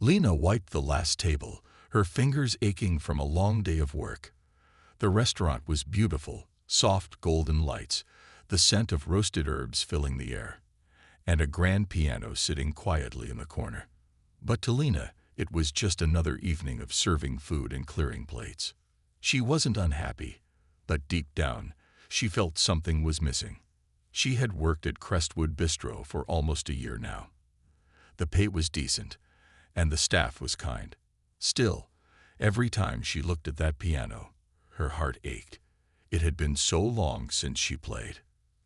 Lena wiped the last table, her fingers aching from a long day of work. The restaurant was beautiful, soft golden lights, the scent of roasted herbs filling the air, and a grand piano sitting quietly in the corner. But to Lena, it was just another evening of serving food and clearing plates. She wasn't unhappy, but deep down, she felt something was missing. She had worked at Crestwood Bistro for almost a year now. The pay was decent, and the staff was kind. Still, every time she looked at that piano, her heart ached. It had been so long since she played.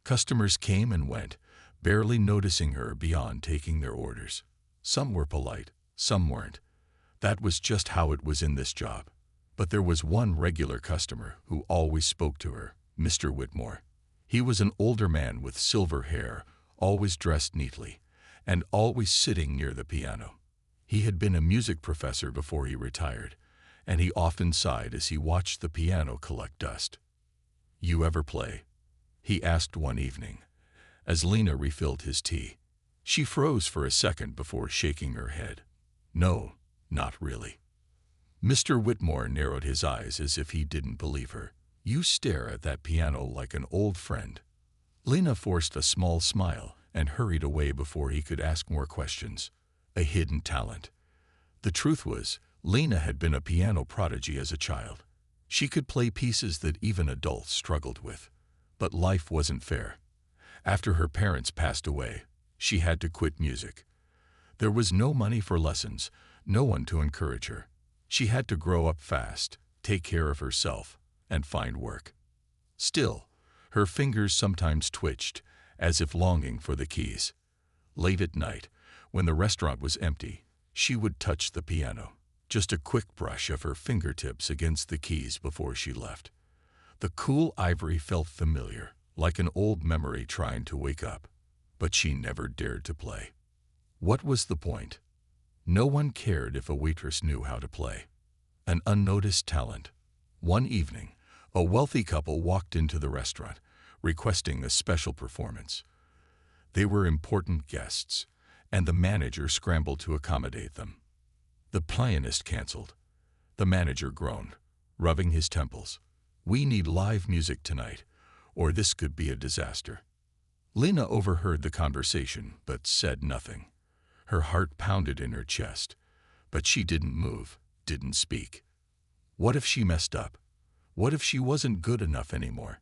Customers came and went, barely noticing her beyond taking their orders. Some were polite, some weren't. That was just how it was in this job. But there was one regular customer who always spoke to her, Mr. Whitmore. He was an older man with silver hair, always dressed neatly, and always sitting near the piano. He had been a music professor before he retired, and he often sighed as he watched the piano collect dust. "You ever play?" he asked one evening, as Lena refilled his tea. She froze for a second before shaking her head. "No, not really." Mr. Whitmore narrowed his eyes as if he didn't believe her. "You stare at that piano like an old friend." Lena forced a small smile and hurried away before he could ask more questions. A hidden talent. The truth was, Lena had been a piano prodigy as a child. She could play pieces that even adults struggled with. But life wasn't fair. After her parents passed away, she had to quit music. There was no money for lessons, no one to encourage her. She had to grow up fast, take care of herself, and find work. Still, her fingers sometimes twitched, as if longing for the keys. Late at night, when the restaurant was empty, she would touch the piano, just a quick brush of her fingertips against the keys before she left. The cool ivory felt familiar, like an old memory trying to wake up, but she never dared to play. What was the point? No one cared if a waitress knew how to play. An unnoticed talent. One evening, a wealthy couple walked into the restaurant, requesting a special performance. They were important guests, and the manager scrambled to accommodate them. The pianist canceled. The manager groaned, rubbing his temples. "We need live music tonight, or this could be a disaster." Lena overheard the conversation, but said nothing. Her heart pounded in her chest, but she didn't move, didn't speak. What if she messed up? What if she wasn't good enough anymore?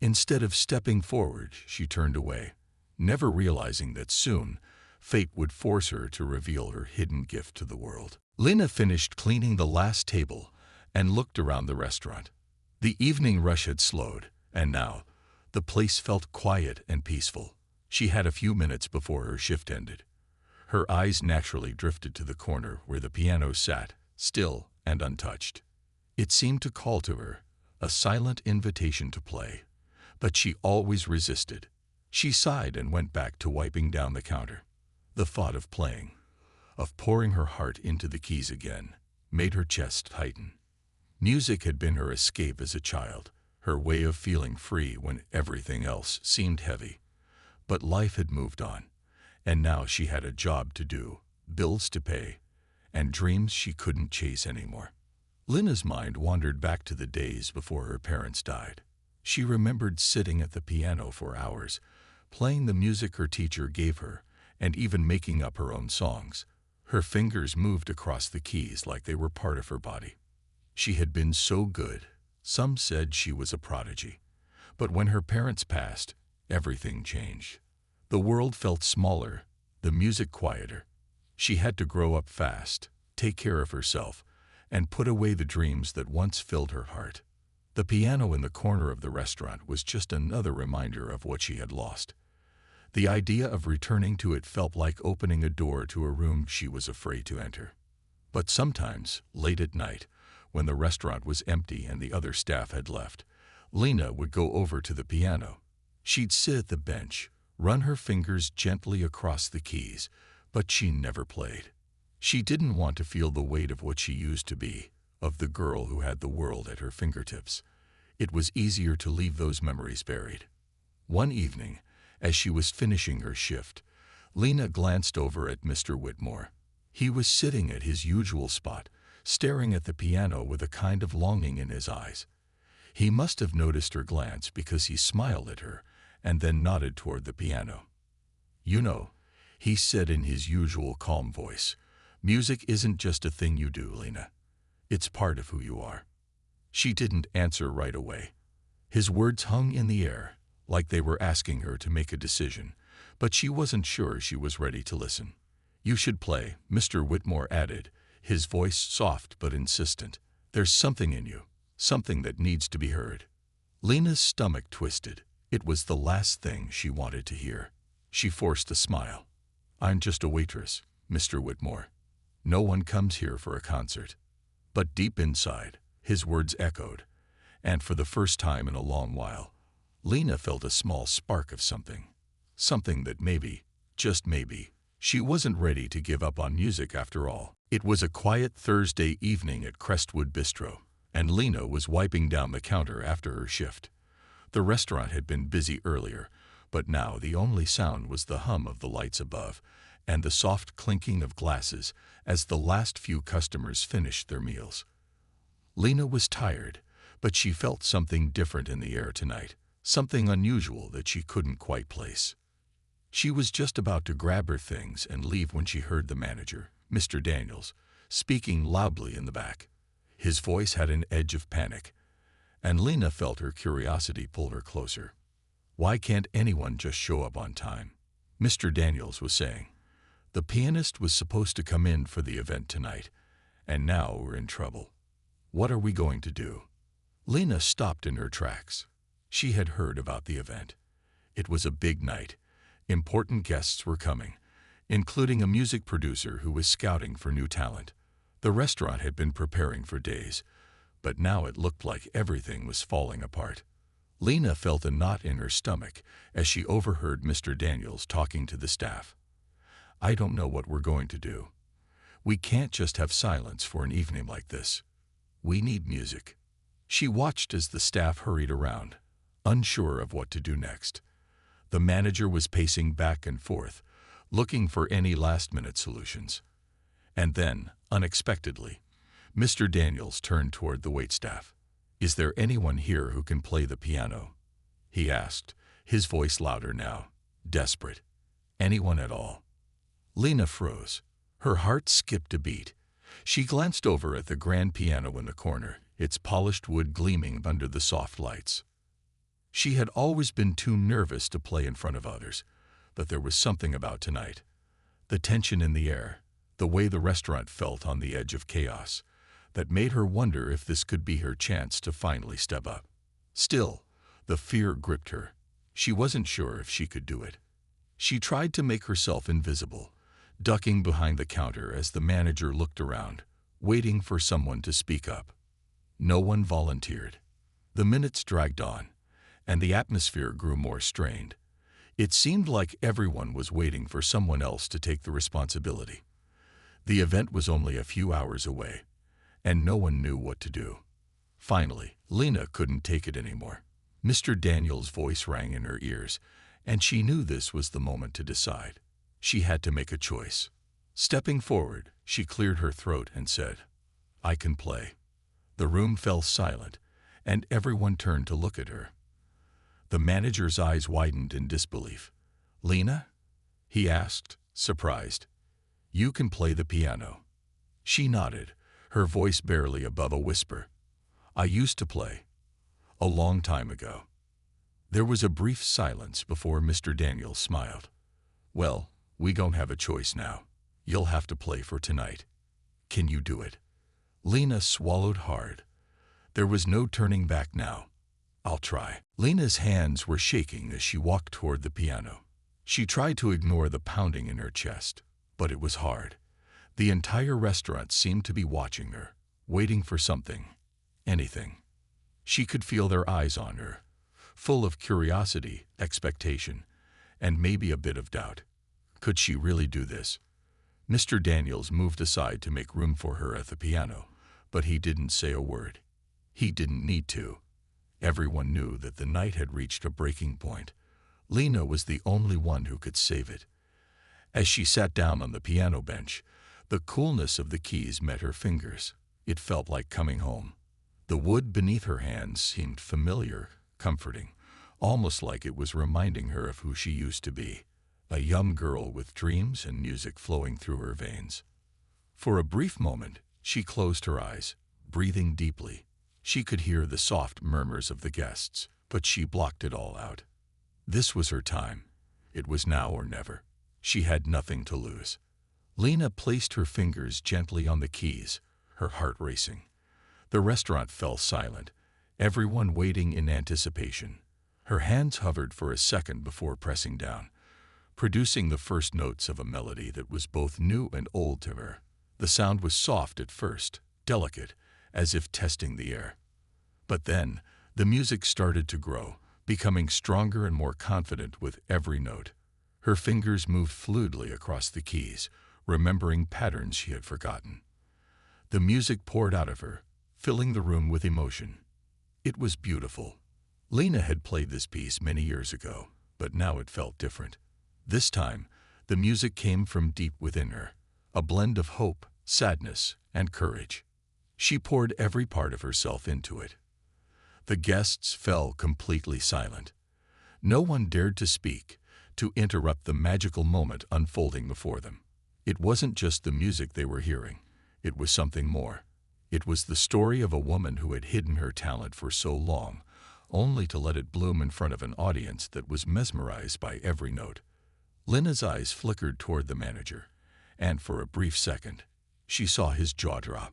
Instead of stepping forward, she turned away, never realizing that soon, fate would force her to reveal her hidden gift to the world. Lena finished cleaning the last table and looked around the restaurant. The evening rush had slowed, and now, the place felt quiet and peaceful. She had a few minutes before her shift ended. Her eyes naturally drifted to the corner where the piano sat, still and untouched. It seemed to call to her, a silent invitation to play, but she always resisted. She sighed and went back to wiping down the counter. The thought of playing, of pouring her heart into the keys again, made her chest tighten. Music had been her escape as a child, her way of feeling free when everything else seemed heavy. But life had moved on, and now she had a job to do, bills to pay, and dreams she couldn't chase anymore. Lena's mind wandered back to the days before her parents died. She remembered sitting at the piano for hours, playing the music her teacher gave her, and even making up her own songs. Her fingers moved across the keys like they were part of her body. She had been so good. Some said she was a prodigy. But when her parents passed, everything changed. The world felt smaller, the music quieter. She had to grow up fast, take care of herself, and put away the dreams that once filled her heart. The piano in the corner of the restaurant was just another reminder of what she had lost. The idea of returning to it felt like opening a door to a room she was afraid to enter. But sometimes, late at night, when the restaurant was empty and the other staff had left, Lena would go over to the piano. She'd sit at the bench, run her fingers gently across the keys, but she never played. She didn't want to feel the weight of what she used to be, of the girl who had the world at her fingertips. It was easier to leave those memories buried. One evening, as she was finishing her shift, Lena glanced over at Mr. Whitmore. He was sitting at his usual spot, staring at the piano with a kind of longing in his eyes. He must have noticed her glance because he smiled at her and then nodded toward the piano. "You know," he said in his usual calm voice, "music isn't just a thing you do, Lena. It's part of who you are." She didn't answer right away. His words hung in the air, like they were asking her to make a decision, but she wasn't sure she was ready to listen. "You should play," Mr. Whitmore added, his voice soft but insistent. "There's something in you, something that needs to be heard." Lena's stomach twisted. It was the last thing she wanted to hear. She forced a smile. "I'm just a waitress, Mr. Whitmore. No one comes here for a concert." But deep inside, his words echoed, and for the first time in a long while, Lena felt a small spark of something. Something that maybe, just maybe, she wasn't ready to give up on music after all. It was a quiet Thursday evening at Crestwood Bistro, and Lena was wiping down the counter after her shift. The restaurant had been busy earlier, but now the only sound was the hum of the lights above and the soft clinking of glasses as the last few customers finished their meals. Lena was tired, but she felt something different in the air tonight, something unusual that she couldn't quite place. She was just about to grab her things and leave when she heard the manager, Mr. Daniels, speaking loudly in the back. His voice had an edge of panic, and Lena felt her curiosity pull her closer. "Why can't anyone just show up on time?" Mr. Daniels was saying. "The pianist was supposed to come in for the event tonight, and now we're in trouble. What are we going to do?" Lena stopped in her tracks. She had heard about the event. It was a big night. Important guests were coming, including a music producer who was scouting for new talent. The restaurant had been preparing for days, but now it looked like everything was falling apart. Lena felt a knot in her stomach as she overheard Mr. Daniels talking to the staff. "I don't know what we're going to do. We can't just have silence for an evening like this. We need music." She watched as the staff hurried around, unsure of what to do next. The manager was pacing back and forth, looking for any last-minute solutions. And then, unexpectedly, Mr. Daniels turned toward the waitstaff. "Is there anyone here who can play the piano?" he asked, his voice louder now, desperate. "Anyone at all?" Lena froze. Her heart skipped a beat. She glanced over at the grand piano in the corner, its polished wood gleaming under the soft lights. She had always been too nervous to play in front of others, but there was something about tonight. The tension in the air, the way the restaurant felt on the edge of chaos, that made her wonder if this could be her chance to finally step up. Still, the fear gripped her. She wasn't sure if she could do it. She tried to make herself invisible, ducking behind the counter as the manager looked around, waiting for someone to speak up. No one volunteered. The minutes dragged on, and the atmosphere grew more strained. It seemed like everyone was waiting for someone else to take the responsibility. The event was only a few hours away, and no one knew what to do. Finally, Lena couldn't take it anymore. Mr. Daniels' voice rang in her ears, and she knew this was the moment to decide. She had to make a choice. Stepping forward, she cleared her throat and said, "I can play." The room fell silent, and everyone turned to look at her. The manager's eyes widened in disbelief. "Lena?" he asked, surprised. "You can play the piano." She nodded, her voice barely above a whisper. "I used to play. A long time ago." There was a brief silence before Mr. Daniels smiled. "Well, we don't have a choice now. You'll have to play for tonight. Can you do it?" Lena swallowed hard. There was no turning back now. "I'll try." Lena's hands were shaking as she walked toward the piano. She tried to ignore the pounding in her chest, but it was hard. The entire restaurant seemed to be watching her, waiting for something, anything. She could feel their eyes on her, full of curiosity, expectation, and maybe a bit of doubt. Could she really do this? Mr. Daniels moved aside to make room for her at the piano, but he didn't say a word. He didn't need to. Everyone knew that the night had reached a breaking point. Lena was the only one who could save it. As she sat down on the piano bench, The coolness of the keys met her fingers. It felt like coming home. The wood beneath her hands seemed familiar, comforting, almost like it was reminding her of who she used to be, a young girl with dreams and music flowing through her veins. For a brief moment, she closed her eyes, breathing deeply. She could hear the soft murmurs of the guests, but she blocked it all out. This was her time. It was now or never. She had nothing to lose. Lena placed her fingers gently on the keys, her heart racing. The restaurant fell silent, everyone waiting in anticipation. Her hands hovered for a second before pressing down, producing the first notes of a melody that was both new and old to her. The sound was soft at first, delicate, as if testing the air. But then, the music started to grow, becoming stronger and more confident with every note. Her fingers moved fluidly across the keys, remembering patterns she had forgotten. The music poured out of her, filling the room with emotion. It was beautiful. Lena had played this piece many years ago, but now it felt different. This time, the music came from deep within her, a blend of hope, sadness, and courage. She poured every part of herself into it. The guests fell completely silent. No one dared to speak, to interrupt the magical moment unfolding before them. It wasn't just the music they were hearing. It was something more. It was the story of a woman who had hidden her talent for so long, only to let it bloom in front of an audience that was mesmerized by every note. Lena's eyes flickered toward the manager, and for a brief second, she saw his jaw drop.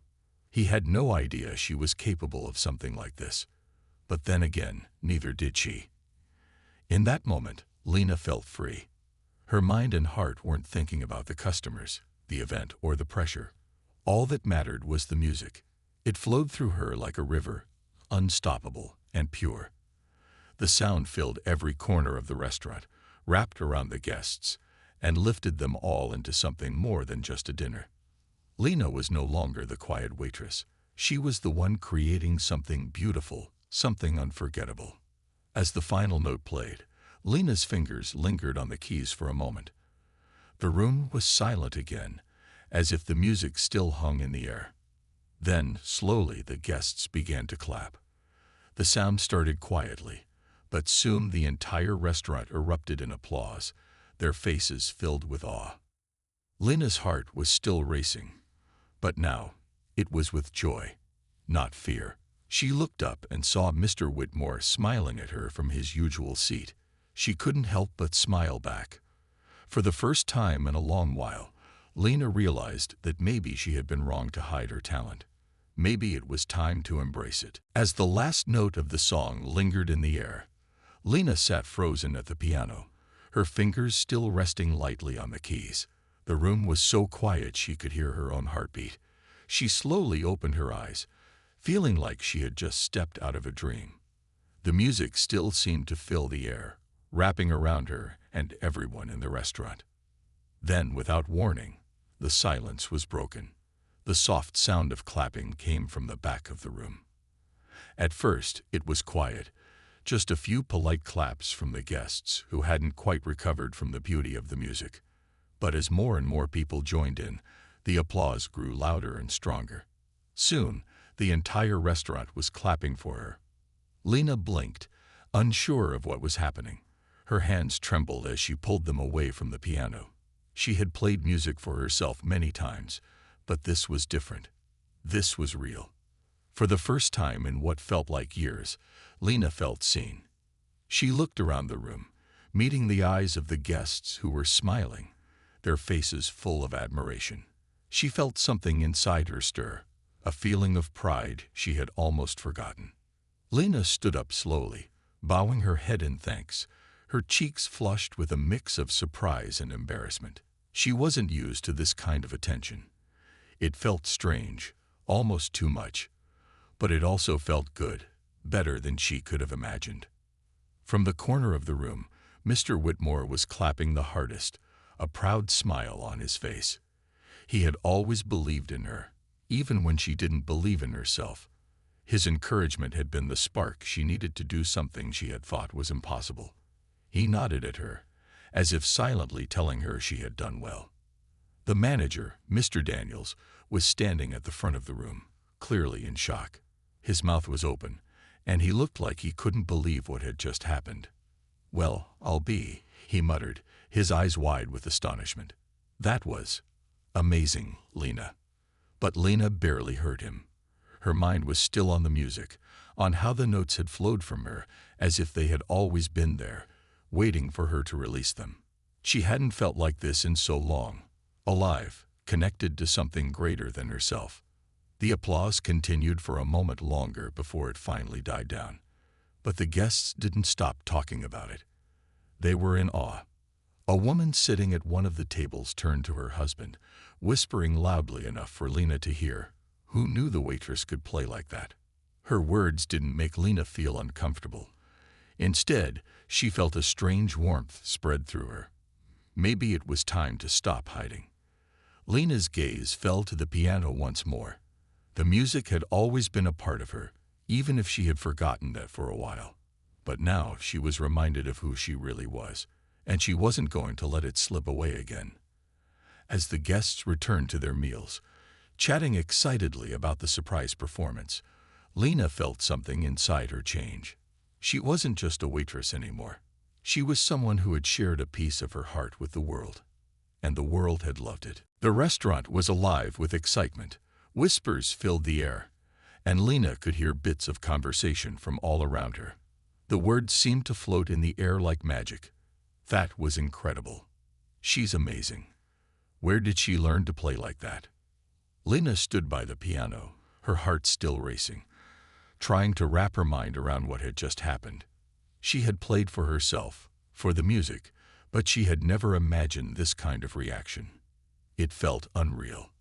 He had no idea she was capable of something like this. But then again, neither did she. In that moment, Lena felt free. Her mind and heart weren't thinking about the customers, the event, or the pressure. All that mattered was the music. It flowed through her like a river, unstoppable and pure. The sound filled every corner of the restaurant, wrapped around the guests, and lifted them all into something more than just a dinner. Lena was no longer the quiet waitress. She was the one creating something beautiful, something unforgettable. As the final note played, Lena's fingers lingered on the keys for a moment. The room was silent again, as if the music still hung in the air. Then, slowly, the guests began to clap. The sound started quietly, but soon the entire restaurant erupted in applause, their faces filled with awe. Lena's heart was still racing, but now it was with joy, not fear. She looked up and saw Mr. Whitmore smiling at her from his usual seat. She couldn't help but smile back. For the first time in a long while, Lena realized that maybe she had been wrong to hide her talent. Maybe it was time to embrace it. As the last note of the song lingered in the air, Lena sat frozen at the piano, her fingers still resting lightly on the keys. The room was so quiet she could hear her own heartbeat. She slowly opened her eyes, feeling like she had just stepped out of a dream. The music still seemed to fill the air, wrapping around her and everyone in the restaurant. Then, without warning, the silence was broken. The soft sound of clapping came from the back of the room. At first, it was quiet, just a few polite claps from the guests who hadn't quite recovered from the beauty of the music. But as more and more people joined in, the applause grew louder and stronger. Soon, the entire restaurant was clapping for her. Lena blinked, unsure of what was happening. Her hands trembled as she pulled them away from the piano. She had played music for herself many times, but this was different. This was real. For the first time in what felt like years, Lena felt seen. She looked around the room, meeting the eyes of the guests who were smiling, their faces full of admiration. She felt something inside her stir, a feeling of pride she had almost forgotten. Lena stood up slowly, bowing her head in thanks, her cheeks flushed with a mix of surprise and embarrassment. She wasn't used to this kind of attention. It felt strange, almost too much, but it also felt good, better than she could have imagined. From the corner of the room, Mr. Whitmore was clapping the hardest, a proud smile on his face. He had always believed in her, even when she didn't believe in herself. His encouragement had been the spark she needed to do something she had thought was impossible. He nodded at her, as if silently telling her she had done well. The manager, Mr. Daniels, was standing at the front of the room, clearly in shock. His mouth was open, and he looked like he couldn't believe what had just happened. "Well, I'll be," he muttered, his eyes wide with astonishment. "That was amazing, Lena." But Lena barely heard him. Her mind was still on the music, on how the notes had flowed from her, as if they had always been there, waiting for her to release them. She hadn't felt like this in so long, alive, connected to something greater than herself. The applause continued for a moment longer before it finally died down. But the guests didn't stop talking about it. They were in awe. A woman sitting at one of the tables turned to her husband, whispering loudly enough for Lena to hear. Who knew the waitress could play like that? Her words didn't make Lena feel uncomfortable. Instead, she felt a strange warmth spread through her. Maybe it was time to stop hiding. Lena's gaze fell to the piano once more. The music had always been a part of her, even if she had forgotten that for a while. But now she was reminded of who she really was, and she wasn't going to let it slip away again. As the guests returned to their meals, chatting excitedly about the surprise performance, Lena felt something inside her change. She wasn't just a waitress anymore. She was someone who had shared a piece of her heart with the world, and the world had loved it. The restaurant was alive with excitement. Whispers filled the air, and Lena could hear bits of conversation from all around her. The words seemed to float in the air like magic. That was incredible. She's amazing. Where did she learn to play like that? Lena stood by the piano, her heart still racing, trying to wrap her mind around what had just happened. She had played for herself, for the music, but she had never imagined this kind of reaction. It felt unreal.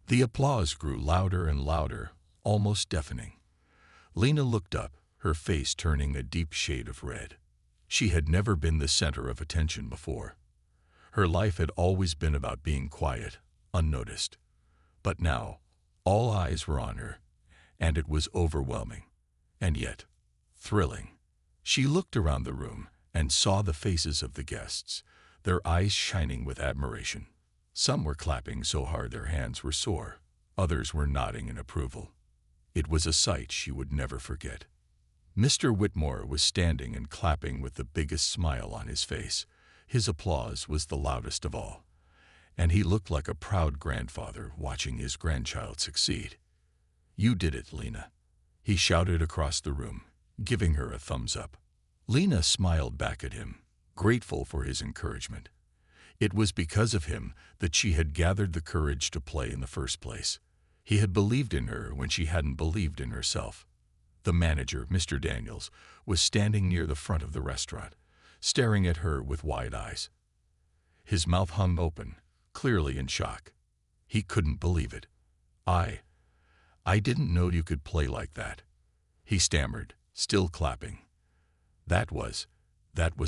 The applause grew louder and louder, almost deafening. Lena looked up, her face turning a deep shade of red. She had never been the center of attention before. Her life had always been about being quiet, unnoticed. But now, all eyes were on her, and it was overwhelming, and yet thrilling. She looked around the room and saw the faces of the guests, their eyes shining with admiration. Some were clapping so hard their hands were sore. Others were nodding in approval. It was a sight she would never forget. Mr. Whitmore was standing and clapping with the biggest smile on his face. His applause was the loudest of all, and he looked like a proud grandfather watching his grandchild succeed. "You did it, Lena," he shouted across the room, giving her a thumbs up. Lena smiled back at him, grateful for his encouragement. It was because of him that she had gathered the courage to play in the first place. He had believed in her when she hadn't believed in herself. The manager, Mr. Daniels, was standing near the front of the restaurant, staring at her with wide eyes. His mouth hung open, clearly in shock. He couldn't believe it. I didn't know you could play like that," he stammered, still clapping. That was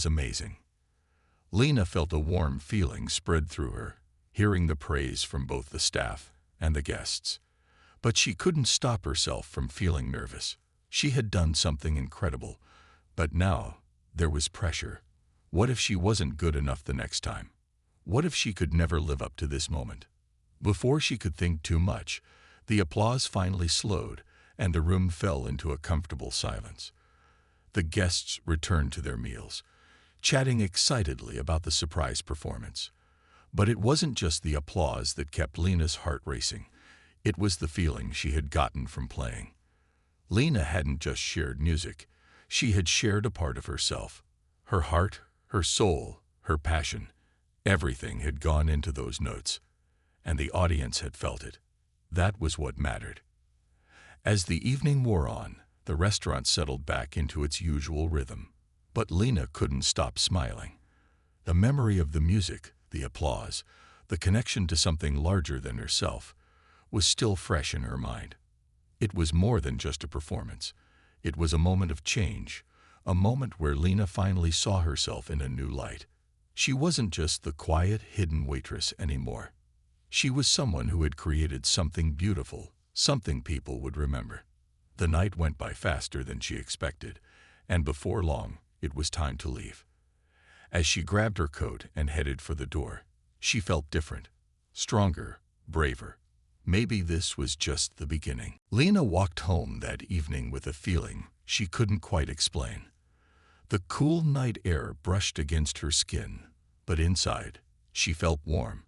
amazing." Lena felt a warm feeling spread through her, hearing the praise from both the staff and the guests. But she couldn't stop herself from feeling nervous. She had done something incredible, but now there was pressure. What if she wasn't good enough the next time? What if she could never live up to this moment? Before she could think too much, the applause finally slowed, and the room fell into a comfortable silence. The guests returned to their meals, chatting excitedly about the surprise performance. But it wasn't just the applause that kept Lena's heart racing. It was the feeling she had gotten from playing. Lena hadn't just shared music. She had shared a part of herself. Her heart, her soul, her passion. Everything had gone into those notes, and the audience had felt it. That was what mattered. As the evening wore on, the restaurant settled back into its usual rhythm. But Lena couldn't stop smiling. The memory of the music, the applause, the connection to something larger than herself, was still fresh in her mind. It was more than just a performance. It was a moment of change, a moment where Lena finally saw herself in a new light. She wasn't just the quiet, hidden waitress anymore. She was someone who had created something beautiful, something people would remember. The night went by faster than she expected, and before long, it was time to leave. As she grabbed her coat and headed for the door, she felt different, stronger, braver. Maybe this was just the beginning. Lena walked home that evening with a feeling she couldn't quite explain. The cool night air brushed against her skin, but inside, she felt warm.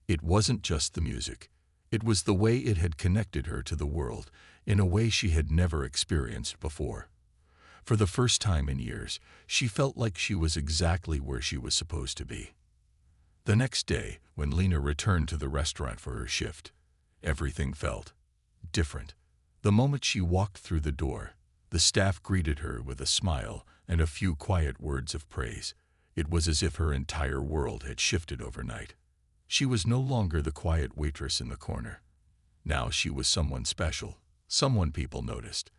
It wasn't just the music. It was the way it had connected her to the world in a way she had never experienced before. For the first time in years, she felt like she was exactly where she was supposed to be. The next day, when Lena returned to the restaurant for her shift, everything felt different. The moment she walked through the door, the staff greeted her with a smile and a few quiet words of praise. It was as if her entire world had shifted overnight. She was no longer the quiet waitress in the corner. Now she was someone special, someone people noticed.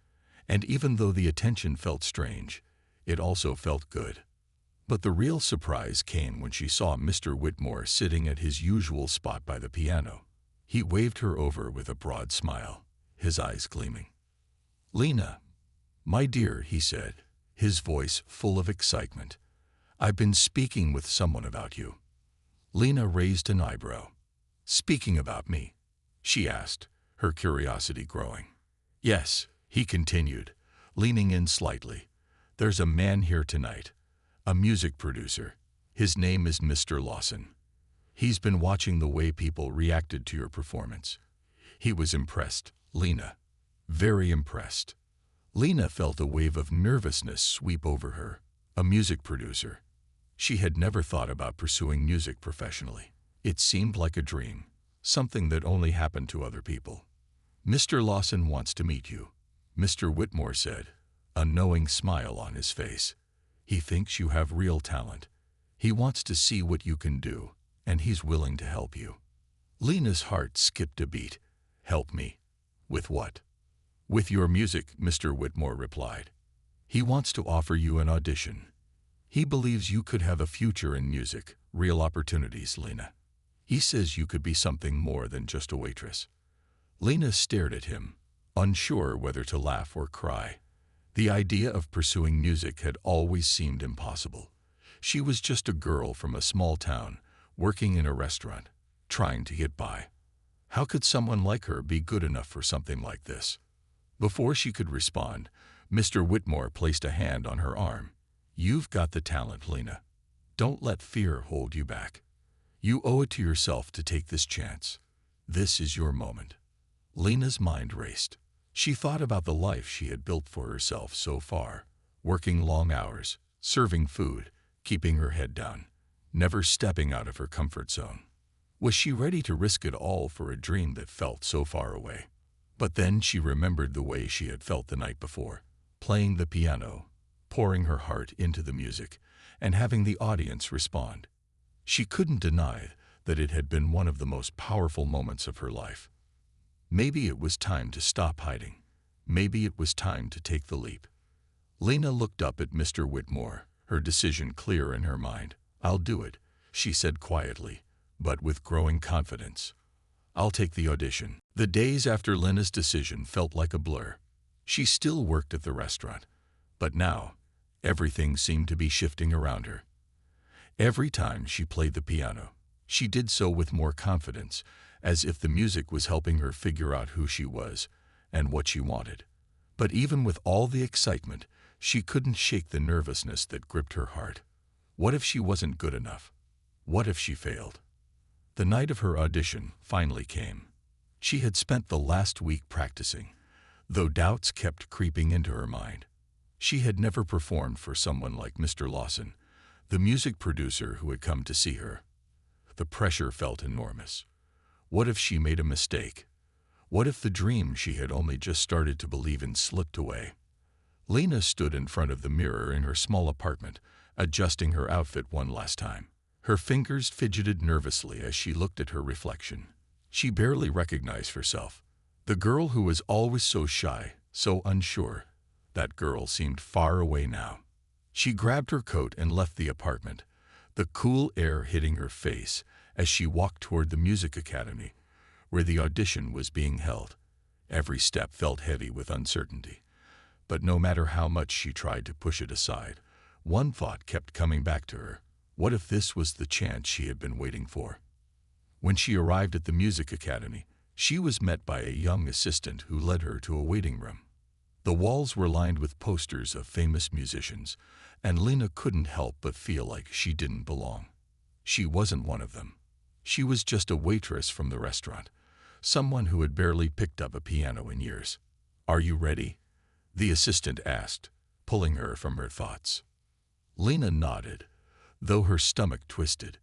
And even though the attention felt strange, it also felt good. But the real surprise came when she saw Mr. Whitmore sitting at his usual spot by the piano. He waved her over with a broad smile, his eyes gleaming. "Lena, my dear," he said, his voice full of excitement. "I've been speaking with someone about you." Lena raised an eyebrow. "Speaking about me?" she asked, her curiosity growing. "Yes," he continued, leaning in slightly. "There's a man here tonight, a music producer. His name is Mr. Lawson. He's been watching the way people reacted to your performance. He was impressed, Lena. Very impressed." Lena felt a wave of nervousness sweep over her. A music producer. She had never thought about pursuing music professionally. It seemed like a dream, something that only happened to other people. "Mr. Lawson wants to meet you," Mr. Whitmore said, a knowing smile on his face. "He thinks you have real talent. He wants to see what you can do, and he's willing to help you." Lena's heart skipped a beat. "Help me? With what?" "With your music," Mr. Whitmore replied. "He wants to offer you an audition. He believes you could have a future in music, real opportunities, Lena. He says you could be something more than just a waitress." Lena stared at him, unsure whether to laugh or cry. The idea of pursuing music had always seemed impossible. She was just a girl from a small town, working in a restaurant, trying to get by. How could someone like her be good enough for something like this? Before she could respond, Mr. Whitmore placed a hand on her arm. "You've got the talent, Lena. Don't let fear hold you back. You owe it to yourself to take this chance. This is your moment." Lena's mind raced. She thought about the life she had built for herself so far, working long hours, serving food, keeping her head down, never stepping out of her comfort zone. Was she ready to risk it all for a dream that felt so far away? But then she remembered the way she had felt the night before, playing the piano, pouring her heart into the music, and having the audience respond. She couldn't deny that it had been one of the most powerful moments of her life. Maybe it was time to stop hiding. Maybe it was time to take the leap. Lena looked up at Mr. Whitmore, her decision clear in her mind. "I'll do it," she said quietly, but with growing confidence. "I'll take the audition." The days after Lena's decision felt like a blur. She still worked at the restaurant, but now everything seemed to be shifting around her. Every time she played the piano, she did so with more confidence, as if the music was helping her figure out who she was and what she wanted. But even with all the excitement, she couldn't shake the nervousness that gripped her heart. What if she wasn't good enough? What if she failed? The night of her audition finally came. She had spent the last week practicing, though doubts kept creeping into her mind. She had never performed for someone like Mr. Lawson, the music producer who had come to see her. The pressure felt enormous. What if she made a mistake? What if the dream she had only just started to believe in slipped away? Lena stood in front of the mirror in her small apartment, adjusting her outfit one last time. Her fingers fidgeted nervously as she looked at her reflection. She barely recognized herself. The girl who was always so shy, so unsure, that girl seemed far away now. She grabbed her coat and left the apartment, the cool air hitting her face as she walked toward the music academy, where the audition was being held. Every step felt heavy with uncertainty, but no matter how much she tried to push it aside, one thought kept coming back to her. What if this was the chance she had been waiting for? When she arrived at the music academy, she was met by a young assistant who led her to a waiting room. The walls were lined with posters of famous musicians, and Lena couldn't help but feel like she didn't belong. She wasn't one of them. She was just a waitress from the restaurant, someone who had barely picked up a piano in years. "Are you ready?" the assistant asked, pulling her from her thoughts. Lena nodded, though her stomach twisted.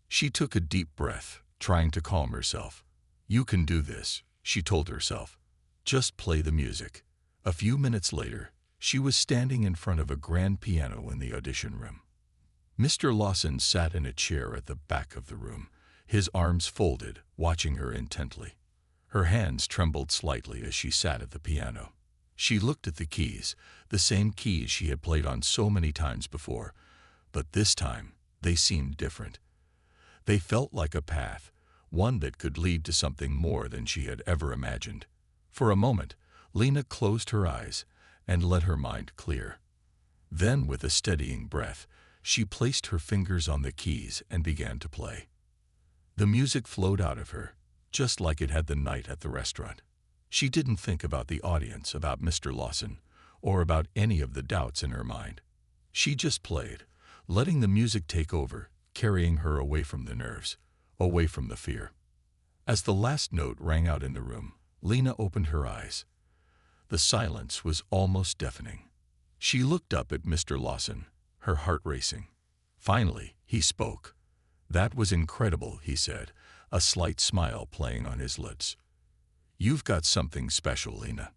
She took a deep breath, trying to calm herself. "You can do this," she told herself. "Just play the music." A few minutes later, she was standing in front of a grand piano in the audition room. Mr. Lawson sat in a chair at the back of the room, his arms folded, watching her intently. Her hands trembled slightly as she sat at the piano. She looked at the keys, the same keys she had played on so many times before, but this time they seemed different. They felt like a path, one that could lead to something more than she had ever imagined. For a moment, Lena closed her eyes and let her mind clear. Then, with a steadying breath, she placed her fingers on the keys and began to play. The music flowed out of her, just like it had the night at the restaurant. She didn't think about the audience, about Mr. Lawson, or about any of the doubts in her mind. She just played, letting the music take over, carrying her away from the nerves, away from the fear. As the last note rang out in the room, Lena opened her eyes. The silence was almost deafening. She looked up at Mr. Lawson, her heart racing. Finally, he spoke. "That was incredible," he said, a slight smile playing on his lips. "You've got something special, Lena."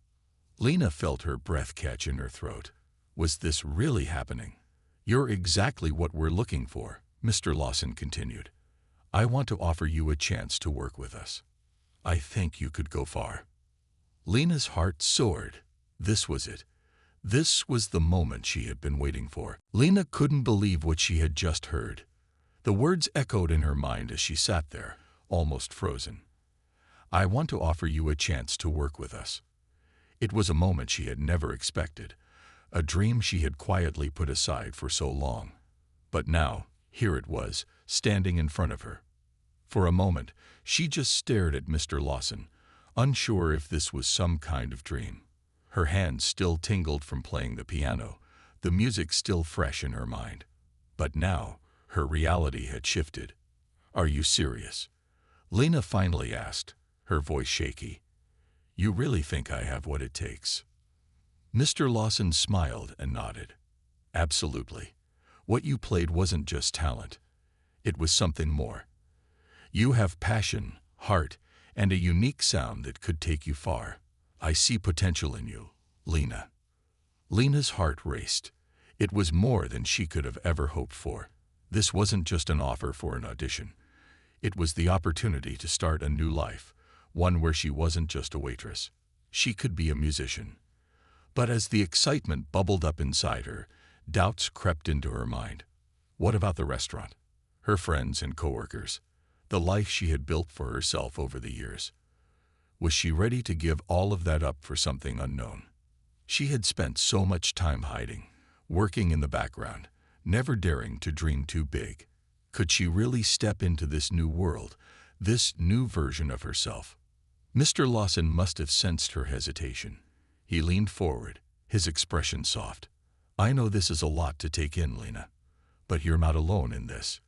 Lena felt her breath catch in her throat. Was this really happening? "You're exactly what we're looking for," Mr. Lawson continued. "I want to offer you a chance to work with us. I think you could go far." Lena's heart soared. This was it. This was the moment she had been waiting for. Lena couldn't believe what she had just heard. The words echoed in her mind as she sat there, almost frozen. "I want to offer you a chance to work with us." It was a moment she had never expected, a dream she had quietly put aside for so long. But now, here it was, standing in front of her. For a moment, she just stared at Mr. Lawson, unsure if this was some kind of dream. Her hands still tingled from playing the piano, the music still fresh in her mind. But now, her reality had shifted. "Are you serious?" Lena finally asked, her voice shaky. "You really think I have what it takes?" Mr. Lawson smiled and nodded. "Absolutely. What you played wasn't just talent. It was something more. You have passion, heart, and a unique sound that could take you far. I see potential in you, Lena." Lena's heart raced. It was more than she could have ever hoped for. This wasn't just an offer for an audition. It was the opportunity to start a new life, one where she wasn't just a waitress. She could be a musician. But as the excitement bubbled up inside her, doubts crept into her mind. What about the restaurant? Her friends and coworkers? The life she had built for herself over the years? Was she ready to give all of that up for something unknown? She had spent so much time hiding, working in the background, never daring to dream too big. Could she really step into this new world, this new version of herself? Mr. Lawson must have sensed her hesitation. He leaned forward, his expression soft. "I know this is a lot to take in, Lena, but you're not alone in this.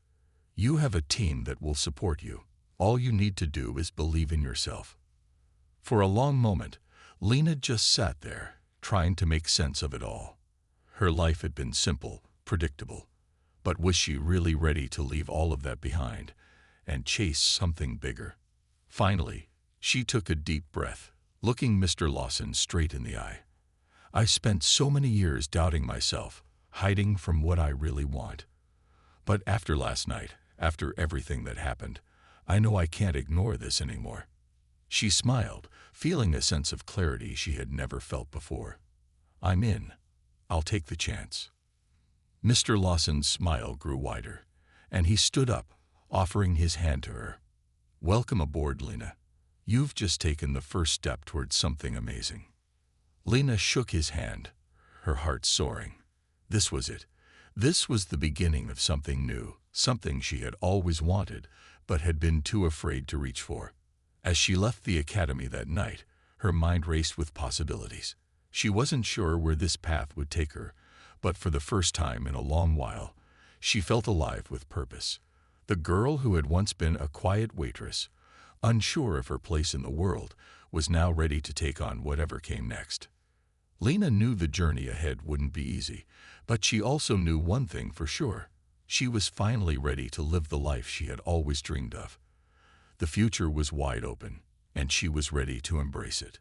You have a team that will support you. All you need to do is believe in yourself." For a long moment, Lena just sat there, trying to make sense of it all. Her life had been simple, predictable. But was she really ready to leave all of that behind and chase something bigger? Finally, she took a deep breath, looking Mr. Lawson straight in the eye. "I spent so many years doubting myself, hiding from what I really want. But after last night, after everything that happened, I know I can't ignore this anymore." She smiled, feeling a sense of clarity she had never felt before. "I'm in. I'll take the chance." Mr. Lawson's smile grew wider, and he stood up, offering his hand to her. "Welcome aboard, Lena. You've just taken the first step towards something amazing." Lena shook his hand, her heart soaring. This was it. This was the beginning of something new, something she had always wanted, but had been too afraid to reach for. As she left the academy that night, her mind raced with possibilities. She wasn't sure where this path would take her, but for the first time in a long while, she felt alive with purpose. The girl who had once been a quiet waitress, unsure of her place in the world, was now ready to take on whatever came next. Lena knew the journey ahead wouldn't be easy, but she also knew one thing for sure. She was finally ready to live the life she had always dreamed of. The future was wide open, and she was ready to embrace it.